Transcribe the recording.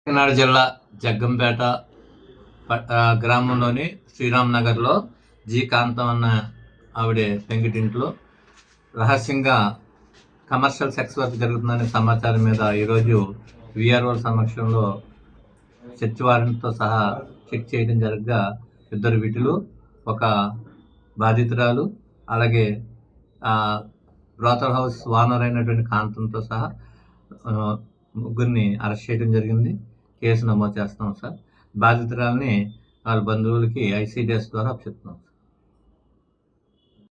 కాకినాడ జిల్లా జగ్గంపేట గ్రామంలోని శ్రీరామ్ నగర్లో జి కాంతం అన్న ఆవిడ పెంకిటింట్లో రహస్యంగా కమర్షియల్ సెక్స్ వర్క్ జరుగుతుందనే సమాచారం మీద ఈరోజు విఆర్ఓ సమక్షంలో సెర్చ్ వారెంట్తో సహా చెక్ చేయడం జరగగా 2 విటులు, ఒక బాధితురాలు, అలాగే బ్రోతల్ హౌస్ ఓనర్ అయినటువంటి కాంతంతో సహా ముగ్గురిని అరెస్ట్ చేయడం జరిగింది. కేసు నమోదు చేస్తున్నాం సార్. బాధితురాలని వాళ్ళ బంధువులకి ICDS ద్వారా చెప్తున్నాం.